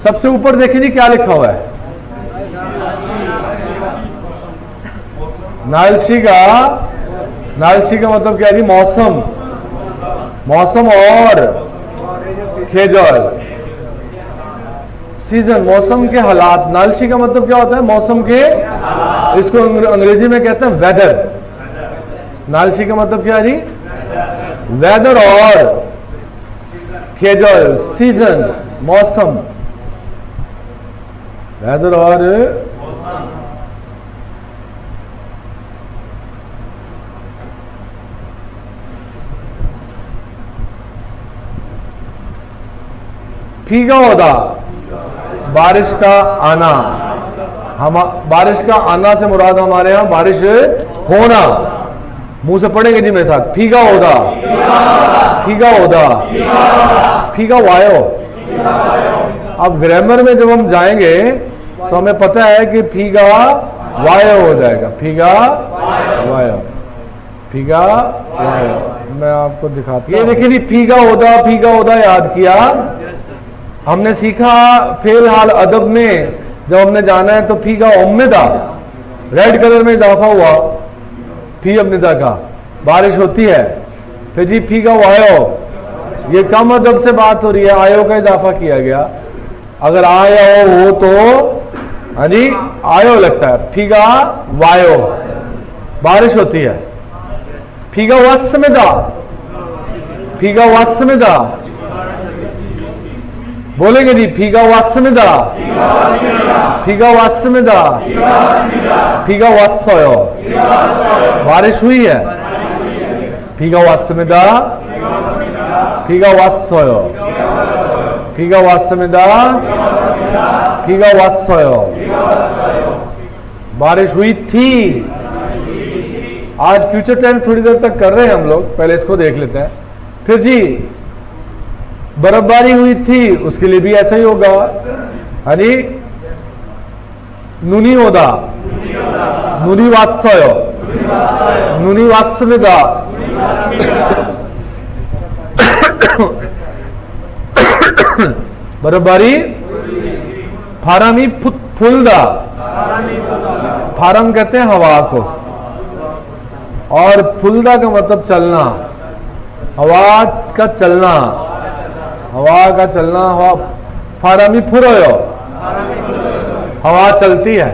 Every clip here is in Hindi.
सबसे ऊपर देखिए जी क्या लिखा हुआ है, नालशिगा। नालशिगा मतलब क्या जी, मौसम, मौसम और खेजल, सीजन, मौसम के हालात। नालशिगा मतलब क्या होता है, मौसम के, इसको अंग्रेजी में कहते हैं वेदर। नालशिगा मतलब क्या जी, वेदर और खेजल, सीजन, मौसम, वेदर और फीगा होदा, बारिश का आना। हम बारिश का आना से मुराद हमारे यहाँ बारिश होना। मुंह से पढ़ेंगे जी मेरे साथ, फीगा होदा, फीगा होदा, फीगा वायो। अब ग्रामर में जब हम जाएंगे तो हमें पता है कि फीगा वायो हो जाएगा, फीगा वायो, फीगा वायो। मैं आपको दिखाता हूं, ये देखिए जी, फीगा होदा याद किया। हमने सीखा फेल हाल अदब में, जब हमने जाना है तो फीगा उम्मीदा, रेड कलर में इजाफा हुआ, फी अम्निदा का, बारिश होती है। फिर जी फीगा वायो, ये कम अदब से बात हो रही है, आयो का इजाफा किया गया। अगर आया हो तो हाँ जी आयो लगता है, फीगा वायो, बारिश होती है। फीगा वस्मिदा, फीगा वस्मिदा, बोलेंगे जी, फीगा वस्मिदा, फीगा वस्मिदा, फीगा वस्सयो, बारिश हुई है। फीगा वस्मिदा, फीगा वस्सयो, फीगा वस्मिदा, फीगा वस्सयो, बारिश हुई थी। आज फ्यूचर टेंस थोड़ी देर तक कर रहे हैं हम लोग, पहले इसको देख लेते हैं। फिर जी बर्फबारी हुई थी, उसके लिए भी ऐसा ही होगा, यानी नुनी होदा, नुनी वास्सयो, नुनी वास्मिदा, बर्फबारी। फारामी फुलदा, फारम कहते हैं हवा को, और फुलदा का मतलब चलना, हवा का चलना, हवा का चलना। हवा फारामी फुरोयो, हवा चलती है।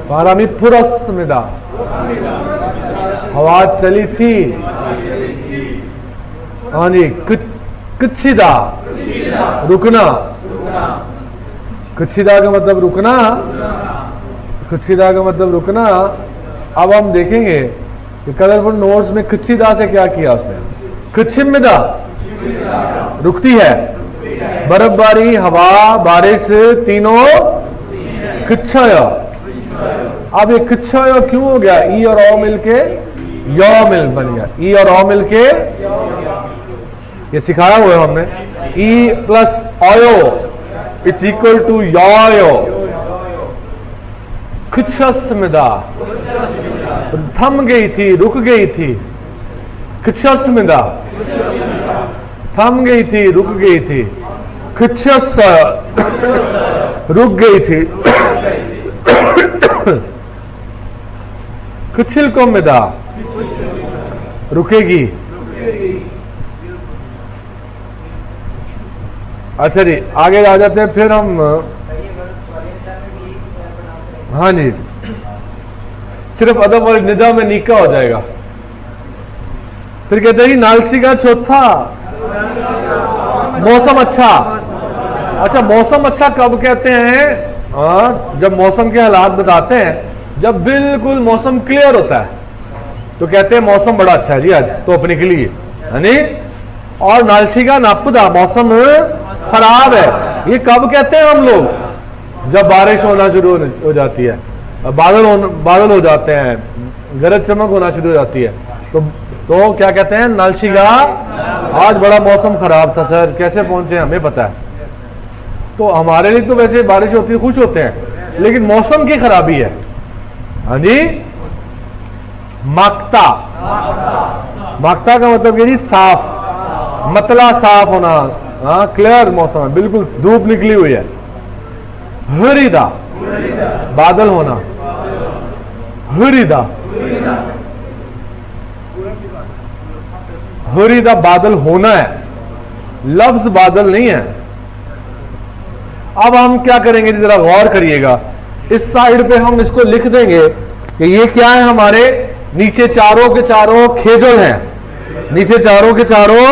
फारामी फुरस्मिदा, हवा चली थी। हाँ जी, कुछिदा, रुकना। कुछिदा का मतलब रुकना, कुछिदा का मतलब रुकना। अब हम देखेंगे कि कलरफुल नोट्स में कुछिदा से क्या किया उसने। कुछिमिदा, रुकती है। बर्फबारी, हवा, बारिश, तीनों कुछय। अब ये कुछय क्यों हो गया, ई और ओ मिलके यो मिल बन गया, ई और ओ मिलके, ये सिखाया हुआ है हमने, E plus OYO is equal to YOYO. कुछस्मिदा, थम गई थी, रुक गई थी। कुछस्मिदा, थम गई थी, रुक गई थी। कुछस, रुक गई थी। कुछिल को मिदा, रुकेगी। अच्छा जी, आगे आ जाते हैं फिर हम। हाँ जी, सिर्फ अदब और निदा में निका हो जाएगा। फिर कहते हैं नालशिगा चौथा, मौसम अच्छा। अच्छा, मौसम अच्छा कब कहते हैं, जब मौसम के हालात बताते हैं, जब बिल्कुल मौसम क्लियर होता है तो कहते हैं मौसम बड़ा अच्छा है जी आज तो अपने के लिए, है नी। और नालशिगा नापुदा, मौसम खराब है, ये कब कहते हैं हम लोग, जब बारिश होना शुरू हो जाती है, बादल हो जाते हैं, गरज चमक होना शुरू हो जाती है, तो क्या कहते हैं, नालशिगा आज बड़ा मौसम खराब था सर, कैसे पहुंचे हमें पता है। तो हमारे लिए तो वैसे बारिश होती है, खुश होते हैं, लेकिन मौसम की खराबी है। हाँ जी, माकता, माकता का मतलब ये जी साफ, मतला साफ होना, हाँ क्लियर मौसम है, बिल्कुल धूप निकली हुई है। हुरिदा बादल होना, हुरिदा हुरिदा बादल होना है, लफ्ज बादल नहीं है। अब हम क्या करेंगे, जरा गौर करिएगा, इस साइड पे हम इसको लिख देंगे कि ये क्या है, हमारे नीचे चारों के चारों खेजोल हैं, नीचे चारों के चारों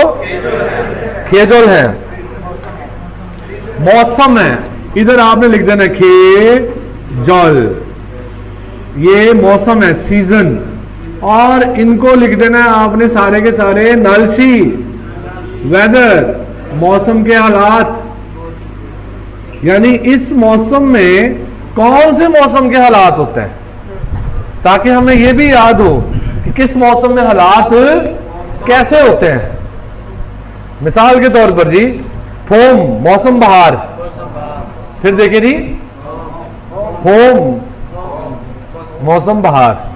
खेजोल हैं, मौसम है, इधर आपने लिख देना खेजोल, ये मौसम है, सीजन, और इनको लिख देना है आपने सारे के सारे नलशी, वेदर, मौसम के हालात। यानी इस मौसम में कौन से मौसम के हालात होते हैं, ताकि हमें यह भी याद हो कि किस मौसम में हालात कैसे होते हैं। मिसाल के तौर पर जी, फोम मौसम बहार, फिर देखिए जी फोम मौसम बहार,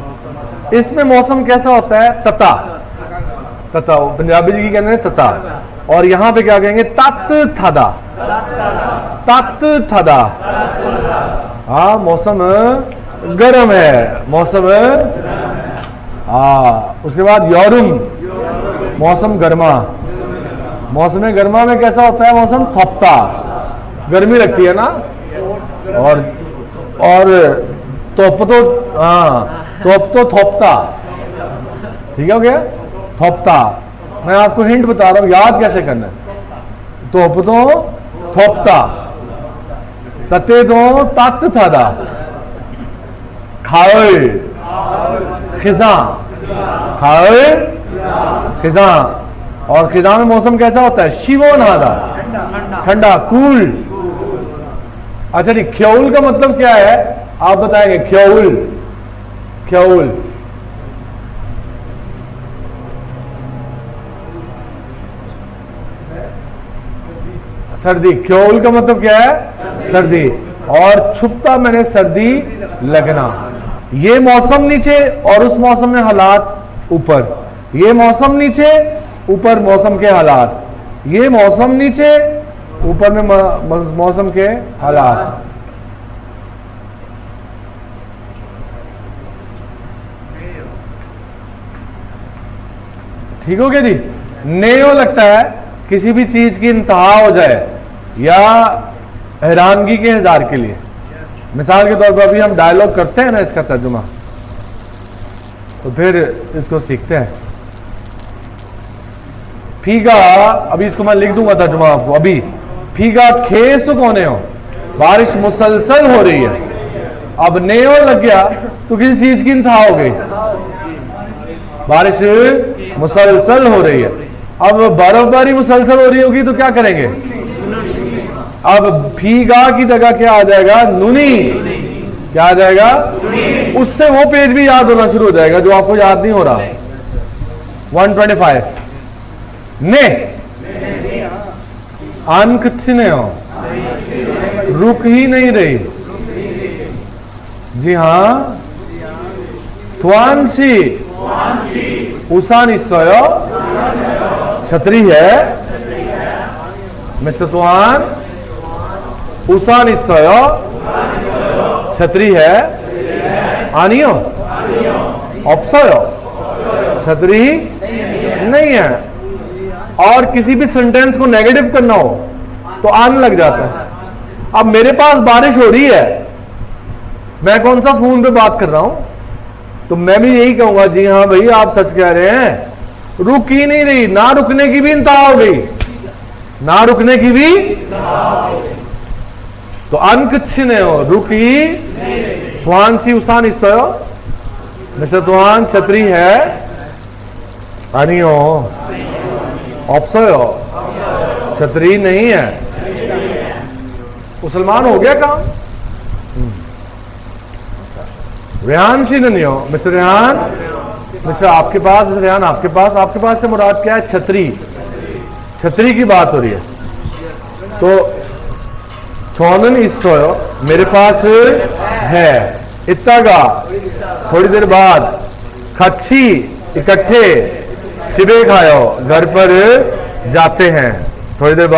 इसमें मौसम कैसा होता है, तता, तता पंजाबी जी की कहते हैं तता, और यहां पे क्या कहेंगे, तत थदा, तत थदा। हाँ मौसम गर्म है, मौसम उसके बाद यौरुम मौसम गर्मा, मौसम गर्मा में कैसा होता है, मौसम थोपता, गर्मी लगती है ना, और तोप तो, हाँ तोप तो थोपता, ठीक है हो गया, थोपता। मैं आपको हिंट बता रहा हूं, याद कैसे करना है, तोप तो थोपता, तते तो तत थदा, खाए खिजा, खाए खिजा, और खिजा में मौसम कैसा होता है, शिवो नादा, ठंडा, कूल। अच्छा जी, ख्यौल का मतलब क्या है, आप बताएंगे, ख्यौल, ख्यौल सर्दी, ख्यौल का मतलब क्या है, सर्दी, और छुपता मैंने सर्दी लगना। ये मौसम नीचे और उस मौसम में हालात ऊपर, ये मौसम नीचे, ऊपर मौसम के हालात, ये मौसम नीचे, ऊपर में मौसम के हालात। ठीक हो गया जी। नेयो लगता है किसी भी चीज की इंतहा हो जाए या हैरानगी के हजार के लिए। मिसाल के तौर पर अभी हम डायलॉग करते हैं ना, इसका तर्जुमा, तो फिर इसको सीखते हैं। फीगा, अभी इसको मैं लिख दूंगा तर्जुमा आपको, अभी फीगा खेस कोने हो, बारिश मुसलसल हो रही है। अब नेयो लग गया तो किसी चीज की इंतहा हो गई, बारिश मुसलसल हो रही है। अब बर्फबारी मुसलसल हो रही होगी तो क्या करेंगे, अब फीगा की जगह क्या आ जाएगा, नुनी, क्या आ जाएगा, उससे वो पेज भी याद होना शुरू हो जाएगा जो आपको याद नहीं हो रहा। 125 ने अंक छिने हो, रुक ही नहीं रही, जी हाँ, त्वांशी उसानी सोयो, छतरी है, मिस्टर त्वान उसानी सोयो, छतरी है, आनियो ऑप्सोयो, छतरी नहीं है। और किसी भी सेंटेंस को नेगेटिव करना हो तो आन लग जाता है। अब मेरे पास बारिश हो रही है, मैं कौन सा फोन पे बात कर रहा हूं, तो मैं भी यही कहूंगा, जी हाँ भाई आप सच कह रहे हैं, रुक ही नहीं रही, ना रुकने की भी इंतहा हो गई, ना रुकने की भी, तो अंक छिने हो, रुकी, तुआन सी उसान हिस्सा, मिस्टर तुआन छतरी है, आनियो ऑप्सो, छतरी नहीं है। मुसलमान हो गया काम। रेहान सी नहीं हो, मिस्टर रेहान, मिस्टर आपके पास, मिस्टर रेहान आपके पास से मुराद क्या है, छतरी, छतरी की बात हो रही है। तो छोनन हिस्सो मेरे पास है, इत्तागा थोड़ी देर बाद, खच्छी इकट्ठे, चिबे खायो घर पर जाते हैं, थोड़ी देर बाद